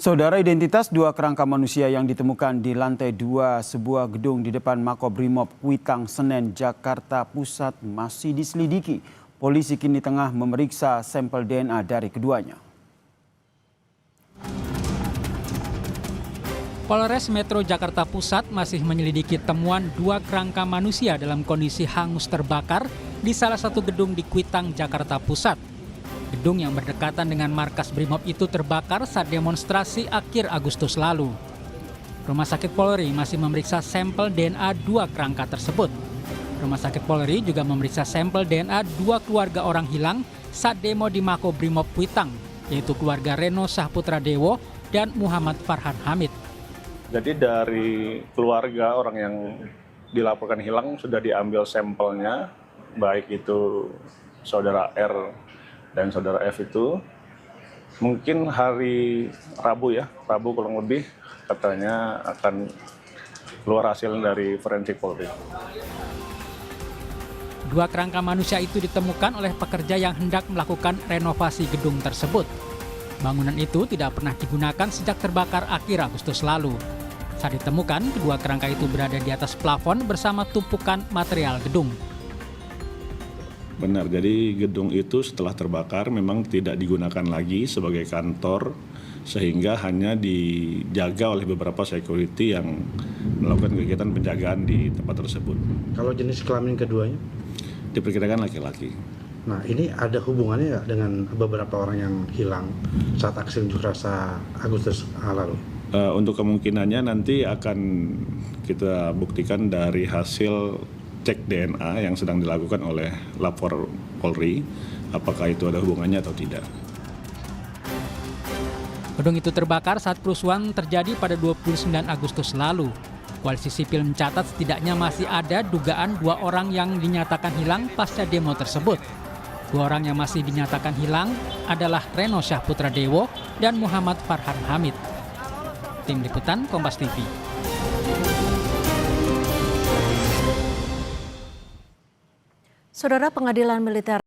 Saudara, identitas dua kerangka manusia yang ditemukan di lantai 2 sebuah gedung di depan Makobrimob Kuitang, Senen, Jakarta Pusat masih diselidiki. Polisi kini tengah memeriksa sampel DNA dari keduanya. Polres Metro Jakarta Pusat masih menyelidiki temuan dua kerangka manusia dalam kondisi hangus terbakar di salah satu gedung di Kuitang, Jakarta Pusat. Gedung yang berdekatan dengan markas Brimob itu terbakar saat demonstrasi akhir Agustus lalu. Rumah Sakit Polri masih memeriksa sampel DNA dua kerangka tersebut. Rumah Sakit Polri juga memeriksa sampel DNA dua keluarga orang hilang saat demo di Makobrimob Kuitang, yaitu keluarga Reno Sahputra Dewo dan Muhammad Farhan Hamid. Jadi dari keluarga orang yang dilaporkan hilang sudah diambil sampelnya, baik itu saudara R dan saudara F itu. Mungkin hari Rabu kurang lebih katanya akan keluar hasil dari forensik Polri. Dua kerangka manusia itu ditemukan oleh pekerja yang hendak melakukan renovasi gedung tersebut. Bangunan itu tidak pernah digunakan sejak terbakar akhir Agustus lalu. Saat ditemukan, kedua kerangka itu berada di atas plafon bersama tumpukan material gedung. Benar, jadi gedung itu setelah terbakar memang tidak digunakan lagi sebagai kantor, sehingga hanya dijaga oleh beberapa security yang melakukan kegiatan penjagaan di tempat tersebut. Kalau jenis kelamin keduanya? Diperkirakan laki-laki. Nah, ini ada hubungannya nggak dengan beberapa orang yang hilang saat aksi unjuk rasa Agustus lalu? Untuk kemungkinannya nanti akan kita buktikan dari hasil cek DNA yang sedang dilakukan oleh lapor Polri, apakah itu ada hubungannya atau tidak. Gedung itu terbakar saat kerusuhan terjadi pada 29 Agustus lalu. Koalisi Sipil mencatat setidaknya masih ada dugaan dua orang yang dinyatakan hilang pasca demo tersebut. Dua orang yang masih dinyatakan hilang adalah Reno Sahputra Dewo dan Muhammad Farhan Hamid. Tim Liputan Kompas TV. Saudara, Pengadilan Militer